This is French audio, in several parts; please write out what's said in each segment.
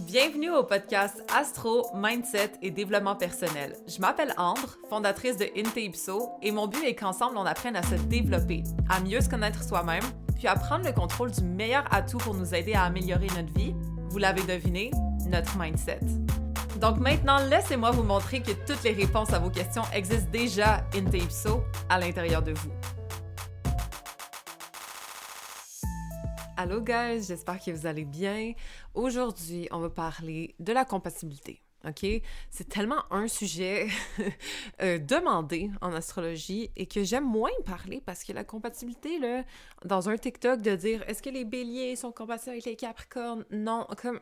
Bienvenue au podcast Astro, Mindset et Développement personnel. Je m'appelle Ambre, fondatrice de Inte Ipso, et mon but est qu'ensemble on apprenne à se développer, à mieux se connaître soi-même, puis à prendre le contrôle du meilleur atout pour nous aider à améliorer notre vie. Vous l'avez deviné, notre mindset. Donc maintenant, laissez-moi vous montrer que toutes les réponses à vos questions existent déjà Inte Ipso à l'intérieur de vous. Allô guys, j'espère que vous allez bien. Aujourd'hui, on va parler de la compatibilité, ok? C'est tellement un sujet demandé en astrologie et que j'aime moins parler parce que la compatibilité, là, dans un TikTok, de dire « Est-ce que les béliers sont compatibles avec les capricornes? » Non, comme...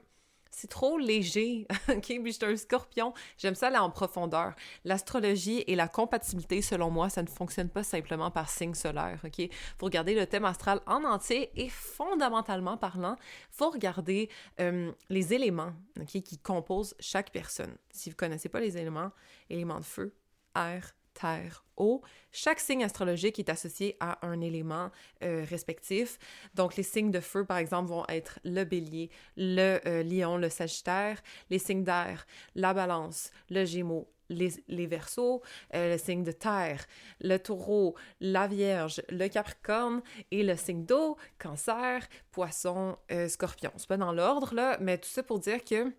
C'est trop léger, ok? Puis je suis un scorpion, j'aime ça aller en profondeur. L'astrologie et la compatibilité, selon moi, ça ne fonctionne pas simplement par signe solaire, ok? Faut regarder le thème astral en entier et fondamentalement parlant, faut regarder les éléments, ok, qui composent chaque personne. Si vous connaissez pas les éléments de feu, air, terre, eau. Chaque signe astrologique est associé à un élément respectif. Donc, les signes de feu, par exemple, vont être le bélier, le lion, le sagittaire. Les signes d'air, la balance, le gémeaux, les verseaux, le signe de terre, le taureau, la vierge, le capricorne et le signe d'eau, cancer, poisson, scorpion. C'est pas dans l'ordre, là, mais tout ça pour dire que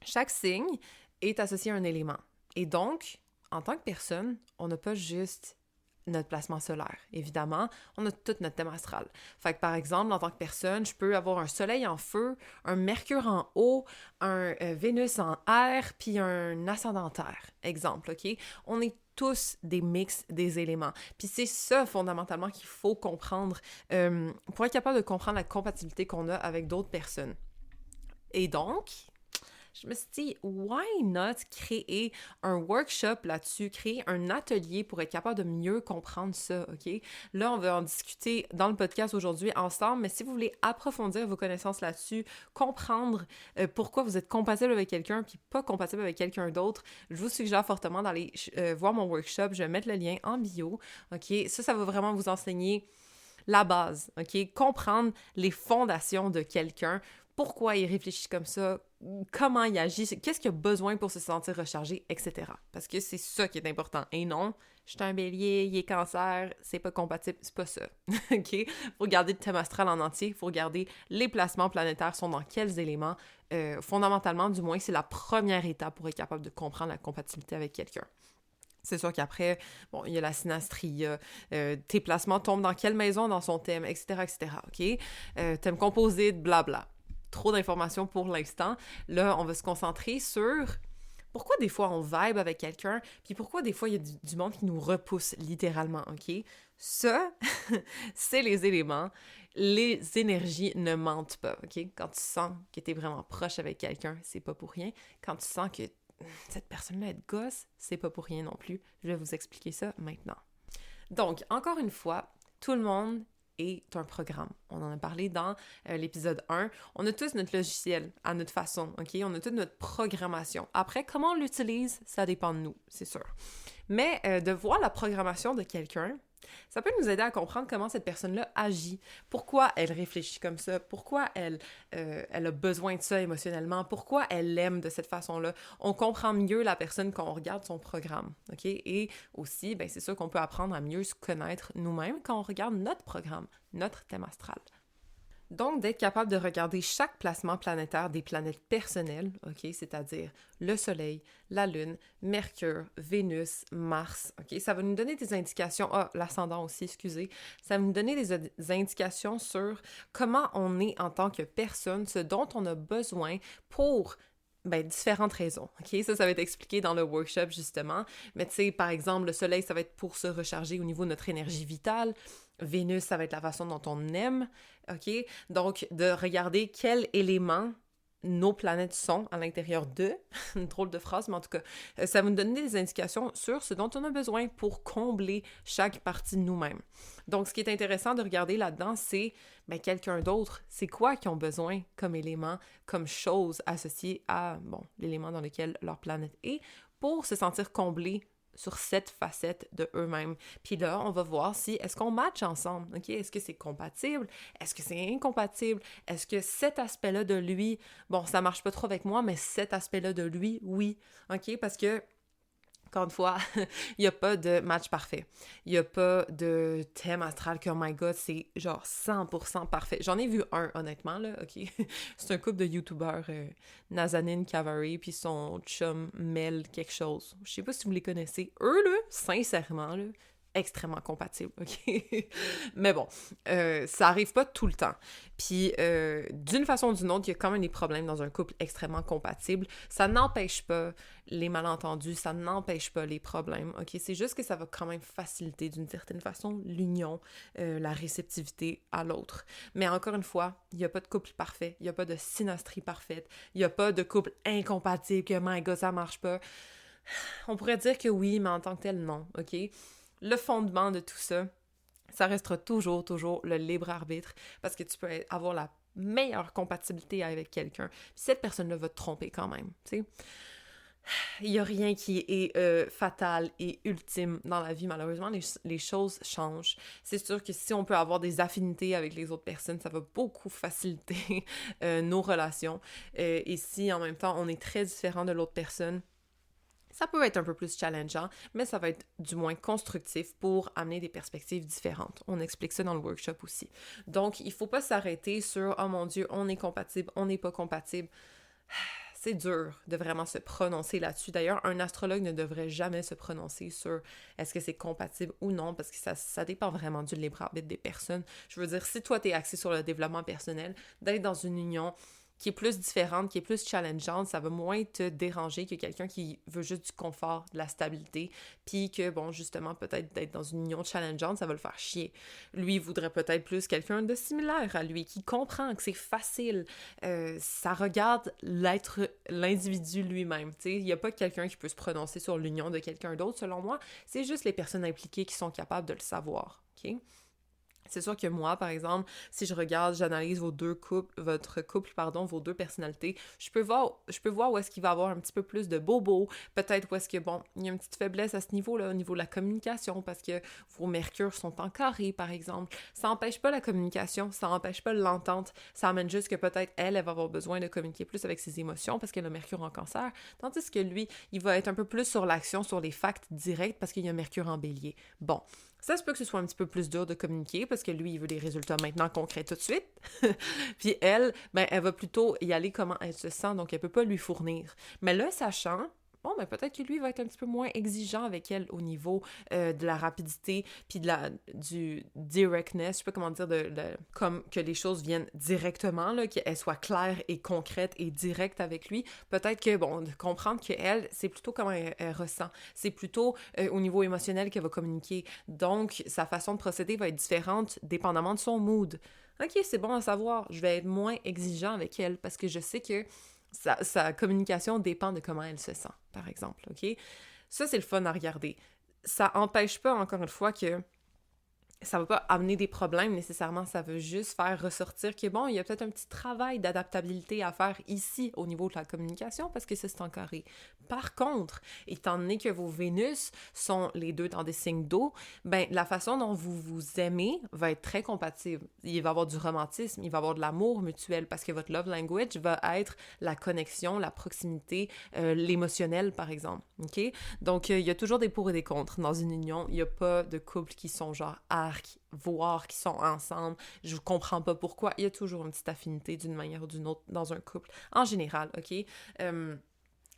chaque signe est associé à un élément. Et donc, en tant que personne, on n'a pas juste notre placement solaire. Évidemment, on a tout notre thème astral. Fait que par exemple, en tant que personne, je peux avoir un soleil en feu, un mercure en eau, un Vénus en air, puis un ascendant terre. Exemple, OK? On est tous des mix des éléments. Puis c'est ça, fondamentalement, qu'il faut comprendre pour être capable de comprendre la compatibilité qu'on a avec d'autres personnes. Et donc... je me suis dit, why not créer un workshop là-dessus, créer un atelier pour être capable de mieux comprendre ça, OK? Là, on va en discuter dans le podcast aujourd'hui ensemble, mais si vous voulez approfondir vos connaissances là-dessus, comprendre pourquoi vous êtes compatible avec quelqu'un puis pas compatible avec quelqu'un d'autre, je vous suggère fortement d'aller voir mon workshop. Je vais mettre le lien en bio, OK? Ça va vraiment vous enseigner la base, OK? Comprendre les fondations de quelqu'un, pourquoi il réfléchit comme ça, comment il agit, qu'est-ce qu'il a besoin pour se sentir rechargé, etc. Parce que c'est ça qui est important. Et non, je suis un bélier, il est cancer, c'est pas compatible, c'est pas ça. OK? Faut regarder le thème astral en entier, faut regarder les placements planétaires sont dans quels éléments. Fondamentalement, du moins, c'est la première étape pour être capable de comprendre la compatibilité avec quelqu'un. C'est sûr qu'après, bon, il y a la synastrie, tes placements tombent dans quelle maison dans son thème, etc., etc., OK? Thème composite, blabla. Trop d'informations pour l'instant. Là, on va se concentrer sur pourquoi des fois on vibe avec quelqu'un, puis pourquoi des fois il y a du monde qui nous repousse littéralement, OK? Ça, c'est les éléments. Les énergies ne mentent pas, OK? Quand tu sens que tu es vraiment proche avec quelqu'un, c'est pas pour rien. Quand tu sens que cette personne-là est gosse, c'est pas pour rien non plus. Je vais vous expliquer ça maintenant. Donc, encore une fois, tout le monde est un programme. On en a parlé dans l'épisode 1. On a tous notre logiciel à notre façon, OK? On a toute notre programmation. Après, comment on l'utilise, ça dépend de nous, c'est sûr. Mais de voir la programmation de quelqu'un, ça peut nous aider à comprendre comment cette personne-là agit, pourquoi elle réfléchit comme ça, pourquoi elle a besoin de ça émotionnellement, pourquoi elle l'aime de cette façon-là. On comprend mieux la personne quand on regarde son programme, OK? Et aussi, ben, c'est sûr qu'on peut apprendre à mieux se connaître nous-mêmes quand on regarde notre programme, notre thème astral. Donc, d'être capable de regarder chaque placement planétaire des planètes personnelles, OK, c'est-à-dire le Soleil, la Lune, Mercure, Vénus, Mars, OK, ça va nous donner des indications, l'ascendant aussi, excusez, ça va nous donner des indications sur comment on est en tant que personne, ce dont on a besoin pour différentes raisons, OK? Ça va être expliqué dans le workshop, justement. Mais tu sais, par exemple, le soleil, ça va être pour se recharger au niveau de notre énergie vitale. Vénus, ça va être la façon dont on aime, OK? Donc, de regarder quel élément nos planètes sont à l'intérieur d'eux. Une drôle de phrase, mais en tout cas, ça va nous donner des indications sur ce dont on a besoin pour combler chaque partie de nous-mêmes. Donc, ce qui est intéressant de regarder là-dedans, c'est quelqu'un d'autre. C'est quoi qu'ils ont besoin comme élément, comme chose associée à, l'élément dans lequel leur planète est, pour se sentir comblé sur cette facette de eux-mêmes. Puis là, on va voir si est-ce qu'on match ensemble, OK? Est-ce que c'est compatible? Est-ce que c'est incompatible? Est-ce que cet aspect-là de lui, bon, ça marche pas trop avec moi, mais cet aspect-là de lui, oui, OK? Parce que encore une fois, il n'y a pas de match parfait. Il n'y a pas de thème astral que, oh my god, c'est genre 100% parfait. J'en ai vu un, honnêtement, là, OK? C'est un couple de youtubeurs, Nazanin Cavari, puis son chum Mel quelque chose. Je sais pas si vous les connaissez. Eux, là, sincèrement, là, extrêmement compatibles, OK? Mais bon, ça arrive pas tout le temps. Puis, d'une façon ou d'une autre, il y a quand même des problèmes dans un couple extrêmement compatible. Ça n'empêche pas les malentendus, ça n'empêche pas les problèmes, OK? C'est juste que ça va quand même faciliter d'une certaine façon l'union, la réceptivité à l'autre. Mais encore une fois, il n'y a pas de couple parfait, il n'y a pas de synastrie parfaite, il n'y a pas de couple incompatible, que my god, ça marche pas. On pourrait dire que oui, mais en tant que tel, non, OK? Le fondement de tout ça, ça restera toujours le libre arbitre, parce que tu peux avoir la meilleure compatibilité avec quelqu'un, puis cette personne-là va te tromper quand même, tu sais. Il n'y a rien qui est fatal et ultime dans la vie, malheureusement, les choses changent. C'est sûr que si on peut avoir des affinités avec les autres personnes, ça va beaucoup faciliter nos relations. Et si en même temps on est très différent de l'autre personne, ça peut être un peu plus challengeant, mais ça va être du moins constructif pour amener des perspectives différentes. On explique ça dans le workshop aussi. Donc, il ne faut pas s'arrêter sur « Oh mon Dieu, on est compatible, on n'est pas compatible ». C'est dur de vraiment se prononcer là-dessus. D'ailleurs, un astrologue ne devrait jamais se prononcer sur est-ce que c'est compatible ou non, parce que ça dépend vraiment du libre arbitre des personnes. Je veux dire, si toi, tu es axé sur le développement personnel, d'être dans une union qui est plus différente, qui est plus challengeante, ça va moins te déranger que quelqu'un qui veut juste du confort, de la stabilité, puis que, bon, justement, peut-être d'être dans une union challengeante, ça va le faire chier. Lui, il voudrait peut-être plus quelqu'un de similaire à lui, qui comprend que c'est facile. Ça regarde l'individu lui-même, tu sais. Il n'y a pas quelqu'un qui peut se prononcer sur l'union de quelqu'un d'autre, selon moi. C'est juste les personnes impliquées qui sont capables de le savoir, OK? C'est sûr que moi, par exemple, si je regarde, j'analyse vos deux personnalités, je peux voir où est-ce qu'il va avoir un petit peu plus de bobo, peut-être où est-ce que, bon, il y a une petite faiblesse à ce niveau-là, au niveau de la communication, parce que vos mercures sont en carré, par exemple. Ça n'empêche pas la communication, ça n'empêche pas l'entente, ça amène juste que peut-être elle va avoir besoin de communiquer plus avec ses émotions parce qu'elle a Mercure en cancer, tandis que lui, il va être un peu plus sur l'action, sur les facts directs parce qu'il y a Mercure en bélier. Bon. Ça se peut que ce soit un petit peu plus dur de communiquer parce que lui, il veut des résultats maintenant concrets tout de suite. Puis elle, ben, elle va plutôt y aller comment elle se sent, donc elle peut pas lui fournir. Mais là, sachant, bon, ben peut-être que lui va être un petit peu moins exigeant avec elle au niveau de la rapidité, puis du directness, je sais pas comment dire, comme que les choses viennent directement, là, qu'elles soient claires et concrètes et directes avec lui. Peut-être que, bon, de comprendre qu'elle, c'est plutôt comment elle ressent. C'est plutôt au niveau émotionnel qu'elle va communiquer. Donc, sa façon de procéder va être différente dépendamment de son mood. OK, c'est bon à savoir. Je vais être moins exigeant avec elle parce que je sais que sa communication dépend de comment elle se sent, par exemple, OK? Ça, c'est le fun à regarder. Ça empêche pas, encore une fois, que ça va pas amener des problèmes nécessairement, ça veut juste faire ressortir que bon, il y a peut-être un petit travail d'adaptabilité à faire ici au niveau de la communication parce que ça, c'est en carré. Par contre, étant donné que vos Vénus sont les deux dans des signes d'eau, ben la façon dont vous vous aimez va être très compatible. Il va y avoir du romantisme, il va y avoir de l'amour mutuel parce que votre love language va être la connexion, la proximité, l'émotionnel, par exemple. OK? Donc, il y a toujours des pour et des contre dans une union. Il n'y a pas de couples qui sont genre voir qu'ils sont ensemble, je comprends pas pourquoi, il y a toujours une petite affinité d'une manière ou d'une autre dans un couple, en général, OK?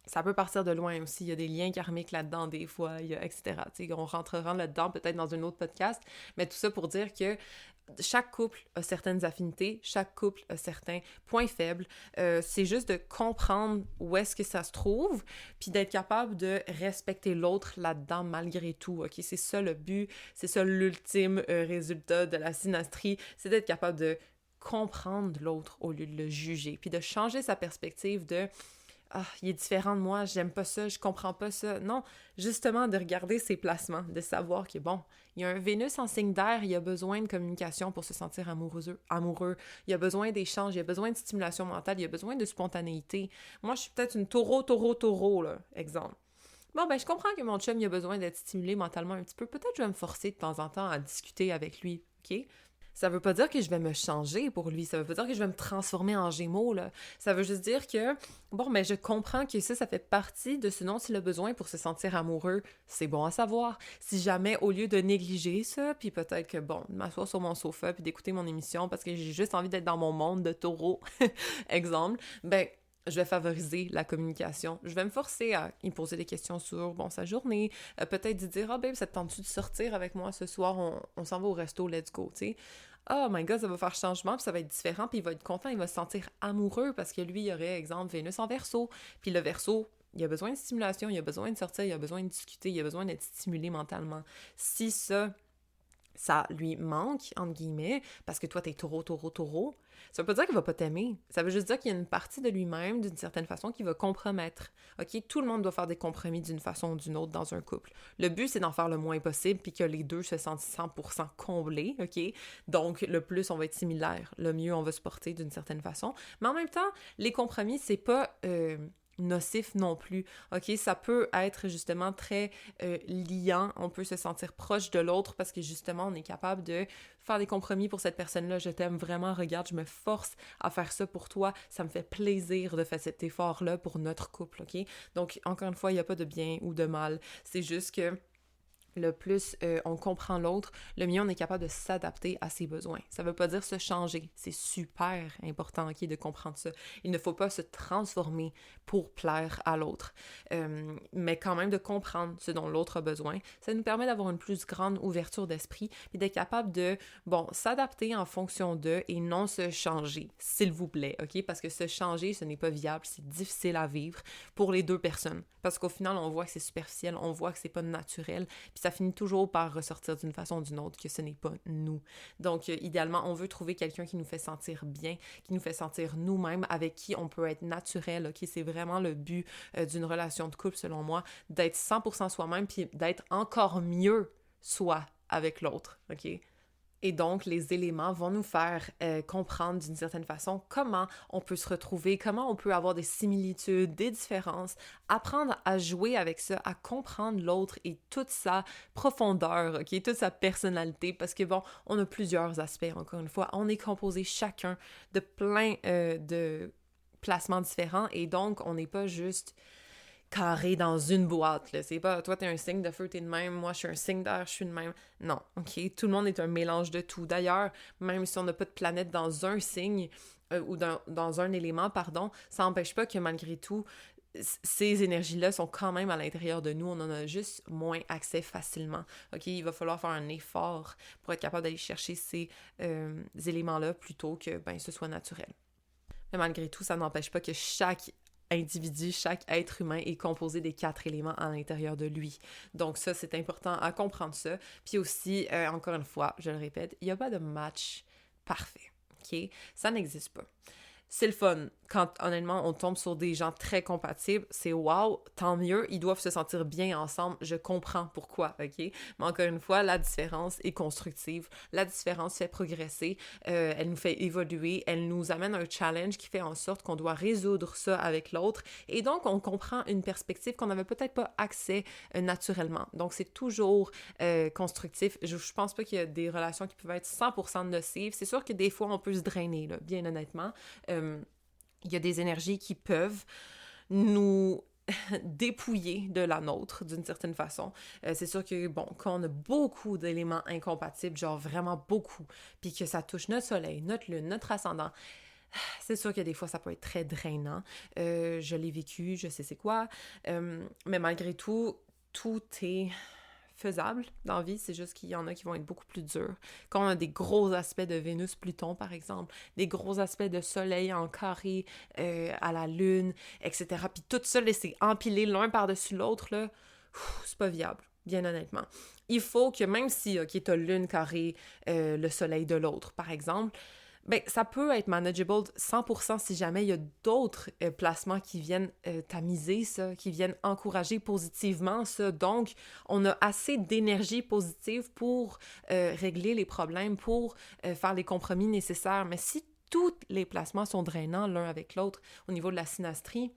Ça peut partir de loin aussi, il y a des liens karmiques là-dedans des fois, etc. T'sais, on rentrera là-dedans peut-être dans un autre podcast, mais tout ça pour dire que chaque couple a certaines affinités, chaque couple a certains points faibles. C'est juste de comprendre où est-ce que ça se trouve, puis d'être capable de respecter l'autre là-dedans malgré tout, OK? C'est ça le but, c'est ça l'ultime résultat de la synastrie, c'est d'être capable de comprendre l'autre au lieu de le juger, puis de changer sa perspective de ah, il est différent de moi, j'aime pas ça, je comprends pas ça. Non, justement, de regarder ses placements, de savoir que, bon, il y a un Vénus en signe d'air, il y a besoin de communication pour se sentir amoureux. Il y a besoin d'échange, il y a besoin de stimulation mentale, il y a besoin de spontanéité. Moi, je suis peut-être une taureau, là, exemple. Bon, ben, je comprends que mon chum, il a besoin d'être stimulé mentalement un petit peu. Peut-être que je vais me forcer de temps en temps à discuter avec lui, OK? Ça veut pas dire que je vais me changer pour lui. Ça veut pas dire que je vais me transformer en Gémeaux, là. Ça veut juste dire que, bon, ben, je comprends que ça fait partie de ce dont il a besoin pour se sentir amoureux. C'est bon à savoir. Si jamais, au lieu de négliger ça, puis peut-être que, bon, de m'asseoir sur mon sofa puis d'écouter mon émission parce que j'ai juste envie d'être dans mon monde de taureau, exemple, ben, je vais favoriser la communication. Je vais me forcer à y poser des questions sur, bon, sa journée, peut-être de dire, ah, babe, ça te tente-tu de sortir avec moi ce soir? On s'en va au resto, let's go, tu sais. Oh my god, ça va faire changement, puis ça va être différent, puis il va être content, il va se sentir amoureux parce que lui, il aurait, exemple, Vénus en Verseau. Puis le Verseau, il a besoin de stimulation, il a besoin de sortir, il a besoin de discuter, il a besoin d'être stimulé mentalement. Si ça lui manque, entre guillemets, parce que toi, t'es taureau, taureau, taureau, ça veut pas dire qu'il va pas t'aimer. Ça veut juste dire qu'il y a une partie de lui-même, d'une certaine façon, qui va compromettre. OK? Tout le monde doit faire des compromis d'une façon ou d'une autre dans un couple. Le but, c'est d'en faire le moins possible, puis que les deux se sentent 100% comblés, OK? Donc, le plus, on va être similaire. Le mieux, on va se porter d'une certaine façon. Mais en même temps, les compromis, c'est pas... nocif non plus. OK? Ça peut être justement très liant. On peut se sentir proche de l'autre parce que justement, on est capable de faire des compromis pour cette personne-là. Je t'aime vraiment, regarde, je me force à faire ça pour toi. Ça me fait plaisir de faire cet effort-là pour notre couple, OK? Donc, encore une fois, il n'y a pas de bien ou de mal. C'est juste que le plus on comprend l'autre, le mieux on est capable de s'adapter à ses besoins. Ça veut pas dire se changer. C'est super important, OK, de comprendre ça. Il ne faut pas se transformer pour plaire à l'autre. Mais quand même de comprendre ce dont l'autre a besoin. Ça nous permet d'avoir une plus grande ouverture d'esprit et d'être capable de, bon, s'adapter en fonction d'eux et non se changer, s'il vous plaît, OK? Parce que se changer, ce n'est pas viable, c'est difficile à vivre pour les deux personnes. Parce qu'au final, on voit que c'est superficiel, on voit que c'est pas naturel, puis ça finit toujours par ressortir d'une façon ou d'une autre que ce n'est pas nous. Donc, idéalement, on veut trouver quelqu'un qui nous fait sentir bien, qui nous fait sentir nous-mêmes, avec qui on peut être naturel, OK? C'est vraiment le but d'une relation de couple, selon moi, d'être 100% soi-même, puis d'être encore mieux soi avec l'autre, OK? Et donc, les éléments vont nous faire comprendre d'une certaine façon comment on peut se retrouver, comment on peut avoir des similitudes, des différences, apprendre à jouer avec ça, à comprendre l'autre et toute sa profondeur, OK, toute sa personnalité, parce que bon, on a plusieurs aspects, encore une fois. On est composé chacun de plein de placements différents et donc, on n'est pas juste carré dans une boîte, là. C'est pas, toi, t'es un signe de feu, t'es de même, moi, je suis un signe d'air, je suis de même. Non, OK? Tout le monde est un mélange de tout. D'ailleurs, même si on n'a pas de planète dans un signe, ou dans un élément, pardon, ça n'empêche pas que malgré tout, ces énergies-là sont quand même à l'intérieur de nous. On en a juste moins accès facilement. OK? Il va falloir faire un effort pour être capable d'aller chercher ces éléments-là plutôt que, ben, ce soit naturel. Mais malgré tout, ça n'empêche pas que chaque individu, chaque être humain est composé des 4 éléments à l'intérieur de lui. Donc ça, c'est important à comprendre ça. Puis aussi, encore une fois, je le répète, il n'y a pas de match parfait, OK? Ça n'existe pas. C'est le fun. Quand, honnêtement, on tombe sur des gens très compatibles, c'est wow, tant mieux, ils doivent se sentir bien ensemble, je comprends pourquoi, OK? Mais encore une fois, la différence est constructive, la différence fait progresser, elle nous fait évoluer, elle nous amène un challenge qui fait en sorte qu'on doit résoudre ça avec l'autre, et donc on comprend une perspective qu'on n'avait peut-être pas accès naturellement. Donc c'est toujours constructif. Je pense pas qu'il y a des relations qui peuvent être 100% nocives. C'est sûr que des fois, on peut se drainer, là, bien honnêtement. Il y a des énergies qui peuvent nous dépouiller de la nôtre, d'une certaine façon. C'est sûr que, bon, quand on a beaucoup d'éléments incompatibles, genre vraiment beaucoup, puis que ça touche notre soleil, notre lune, notre ascendant, c'est sûr que des fois, ça peut être très drainant. Je l'ai vécu, je sais c'est quoi. Mais malgré tout, tout est faisable dans la vie, c'est juste qu'il y en a qui vont être beaucoup plus durs. Quand on a des gros aspects de Vénus-Pluton, par exemple, des gros aspects de Soleil en carré à la Lune, etc., puis tout ça, laisser empiler l'un par-dessus l'autre, là, c'est pas viable, bien honnêtement. Il faut que, même si, OK, t'as Lune carré le Soleil de l'autre, par exemple, ben, ça peut être manageable 100% si jamais il y a d'autres placements qui viennent tamiser ça, qui viennent encourager positivement ça. Donc, on a assez d'énergie positive pour régler les problèmes, pour faire les compromis nécessaires. Mais si tous les placements sont drainants l'un avec l'autre au niveau de la synastrie,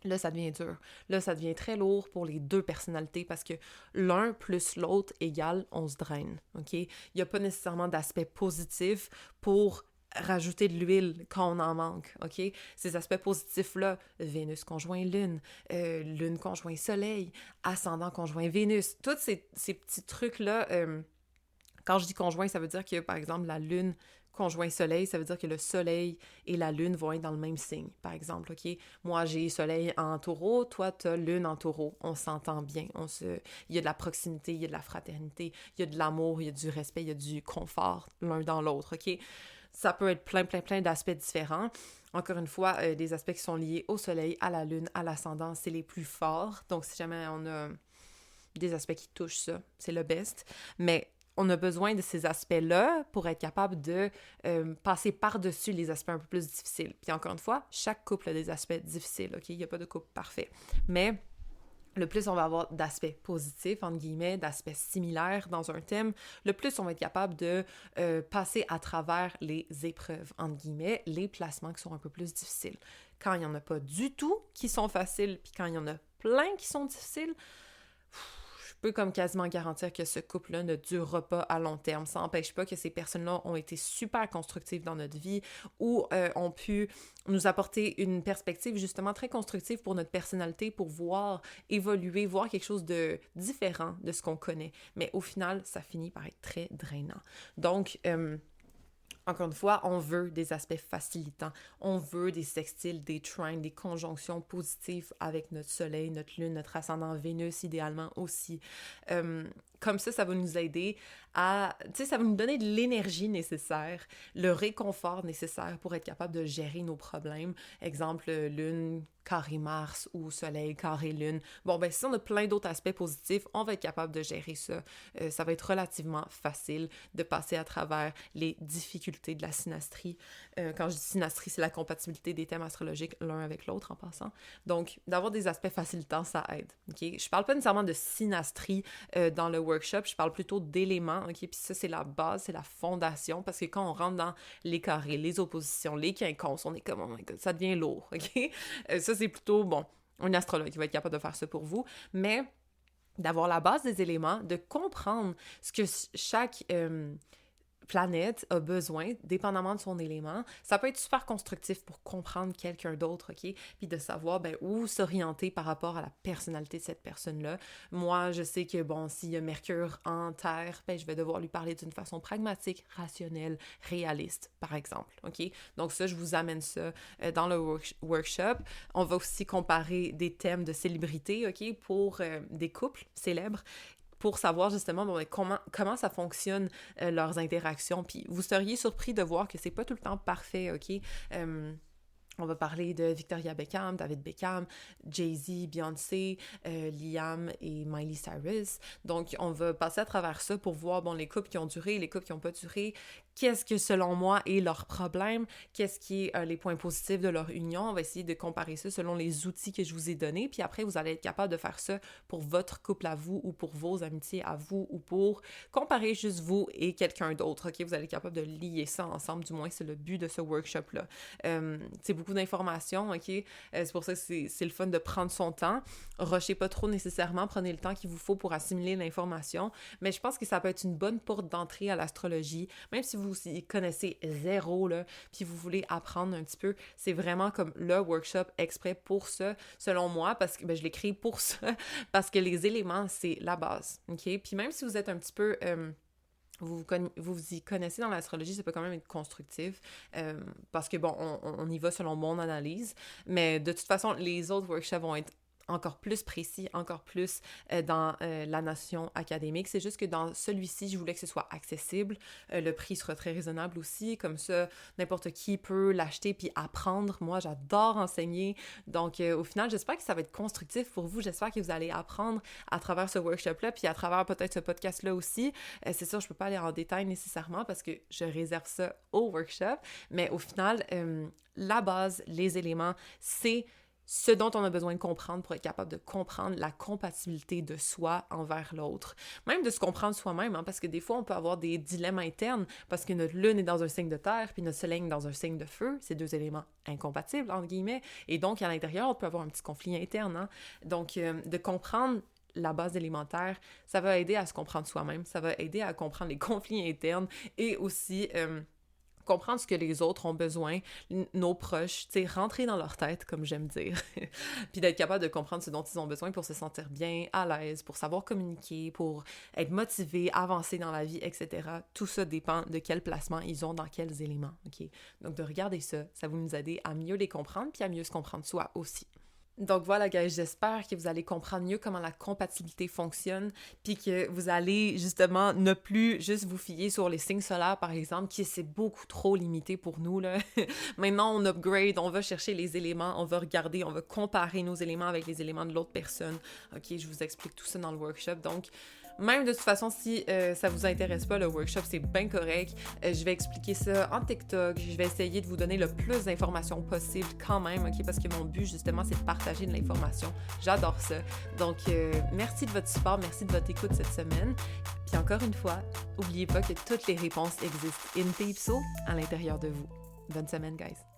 là, ça devient dur. Là, ça devient très lourd pour les deux personnalités parce que l'un plus l'autre égale, on se draine, OK? Il n'y a pas nécessairement d'aspect positif pour rajouter de l'huile quand on en manque, OK? Ces aspects positifs-là, Vénus conjoint Lune, Lune conjoint Soleil, ascendant conjoint Vénus, tous ces petits trucs-là, quand je dis conjoint, ça veut dire que, par exemple, la Lune conjoint Soleil, ça veut dire que le Soleil et la Lune vont être dans le même signe, par exemple, OK? Moi, j'ai Soleil en Taureau, toi, t'as Lune en Taureau. On s'entend bien. Il y a de la proximité, il y a de la fraternité, il y a de l'amour, il y a du respect, il y a du confort l'un dans l'autre, OK? Ça peut être plein d'aspects différents. Encore une fois, des aspects qui sont liés au Soleil, à la Lune, à l'ascendant, c'est les plus forts. Donc, si jamais on a des aspects qui touchent ça, c'est le best. Mais on a besoin de ces aspects-là pour être capable de passer par-dessus les aspects un peu plus difficiles. Puis encore une fois, chaque couple a des aspects difficiles, OK? Il n'y a pas de couple parfait. Mais le plus on va avoir d'aspects positifs, entre guillemets, d'aspects similaires dans un thème, le plus on va être capable de passer à travers les épreuves, entre guillemets, les placements qui sont un peu plus difficiles. Quand il n'y en a pas du tout qui sont faciles, puis quand il y en a plein qui sont difficiles, je peux comme quasiment garantir que ce couple-là ne durera pas à long terme. Ça n'empêche pas que ces personnes-là ont été super constructives dans notre vie ou ont pu nous apporter une perspective justement très constructive pour notre personnalité, pour voir évoluer, voir quelque chose de différent de ce qu'on connaît. Mais au final, ça finit par être très drainant. Donc, encore une fois, on veut des aspects facilitants. On veut des sextiles, des trines, des conjonctions positives avec notre Soleil, notre Lune, notre ascendant Vénus, idéalement aussi. Comme ça va nous aider à... Tu sais, ça va nous donner de l'énergie nécessaire, le réconfort nécessaire pour être capable de gérer nos problèmes. Exemple, Lune, carré Mars ou Soleil, carré Lune. Bon, ben si on a plein d'autres aspects positifs, on va être capable de gérer ça. Ça va être relativement facile de passer à travers les difficultés de la synastrie. Quand je dis synastrie, c'est la compatibilité des thèmes astrologiques l'un avec l'autre en passant. Donc, d'avoir des aspects facilitants, ça aide. Okay? Je parle pas nécessairement de synastrie dans le workshop, je parle plutôt d'éléments. Okay? Puis ça, c'est la base, c'est la fondation, parce que quand on rentre dans les carrés, les oppositions, les quincunces, on est comme, oh my God, ça devient lourd. Okay? Ça, c'est plutôt, bon, un astrologue qui va être capable de faire ça pour vous, mais d'avoir la base des éléments, de comprendre ce que chaque planète a besoin, dépendamment de son élément. Ça peut être super constructif pour comprendre quelqu'un d'autre, OK? Puis de savoir, ben, où s'orienter par rapport à la personnalité de cette personne-là. Moi, je sais que, bon, s'il y a Mercure en Terre, ben, je vais devoir lui parler d'une façon pragmatique, rationnelle, réaliste, par exemple, OK? Donc ça, je vous amène ça dans le workshop. On va aussi comparer des thèmes de célébrité, OK? Pour des couples célèbres, pour savoir justement bon, comment ça fonctionne leurs interactions. Puis vous seriez surpris de voir que c'est pas tout le temps parfait, OK? On va parler de Victoria Beckham, David Beckham, Jay-Z, Beyoncé, Liam et Miley Cyrus. Donc, on va passer à travers ça pour voir, bon, les couples qui ont duré, les couples qui n'ont pas duré, qu'est-ce que, selon moi, est leur problème, qu'est-ce qui est les points positifs de leur union. On va essayer de comparer ça selon les outils que je vous ai donnés, puis après, vous allez être capable de faire ça pour votre couple à vous ou pour vos amitiés à vous ou pour comparer juste vous et quelqu'un d'autre, OK? Vous allez être capable de lier ça ensemble, du moins, c'est le but de ce workshop-là. C'est beaucoup d'informations, OK? C'est pour ça que c'est le fun de prendre son temps. Rushez pas trop nécessairement, prenez le temps qu'il vous faut pour assimiler l'information, mais je pense que ça peut être une bonne porte d'entrée à l'astrologie, même si vous y connaissez zéro, là, puis vous voulez apprendre un petit peu, c'est vraiment comme le workshop exprès pour ça, selon moi, parce que ben, je l'ai créé pour ça, parce que les éléments, c'est la base, OK? Puis même si vous êtes un petit peu... vous y connaissez dans l'astrologie, ça peut quand même être constructif, parce que, bon, on y va selon mon analyse, mais de toute façon, les autres workshops vont être encore plus précis, encore plus dans la notion académique. C'est juste que dans celui-ci, je voulais que ce soit accessible. Le prix sera très raisonnable aussi. Comme ça, n'importe qui peut l'acheter puis apprendre. Moi, j'adore enseigner. Donc, au final, j'espère que ça va être constructif pour vous. J'espère que vous allez apprendre à travers ce workshop-là puis à travers peut-être ce podcast-là aussi. C'est sûr, je peux pas aller en détail nécessairement parce que je réserve ça au workshop. Mais au final, la base, les éléments, c'est ce dont on a besoin de comprendre pour être capable de comprendre la compatibilité de soi envers l'autre. Même de se comprendre soi-même, hein, parce que des fois, on peut avoir des dilemmes internes parce que notre lune est dans un signe de terre puis notre soleil est dans un signe de feu. C'est deux éléments incompatibles, entre guillemets. Et donc, à l'intérieur, on peut avoir un petit conflit interne. Hein. Donc, de comprendre la base élémentaire, ça va aider à se comprendre soi-même, ça va aider à comprendre les conflits internes et aussi comprendre ce que les autres ont besoin, nos proches, tu sais, rentrer dans leur tête, comme j'aime dire, puis d'être capable de comprendre ce dont ils ont besoin pour se sentir bien, à l'aise, pour savoir communiquer, pour être motivé, avancer dans la vie, etc. Tout ça dépend de quel placement ils ont dans quels éléments, OK? Donc, de regarder ça, ça va nous aider à mieux les comprendre, puis à mieux se comprendre soi aussi. Donc voilà, guys, j'espère que vous allez comprendre mieux comment la compatibilité fonctionne, puis que vous allez justement ne plus juste vous fier sur les signes solaires, par exemple, qui c'est beaucoup trop limité pour nous, là. Maintenant, on upgrade, on va chercher les éléments, on va regarder, on va comparer nos éléments avec les éléments de l'autre personne. OK, je vous explique tout ça dans le workshop. Donc, même de toute façon, si ça vous intéresse pas, le workshop, c'est bien correct. Je vais expliquer ça en TikTok. Je vais essayer de vous donner le plus d'informations possible quand même, OK? Parce que mon but, justement, c'est de partager de l'information. J'adore ça. Donc, merci de votre support, merci de votre écoute cette semaine. Puis encore une fois, n'oubliez pas que toutes les réponses existent in peepso à l'intérieur de vous. Bonne semaine, guys!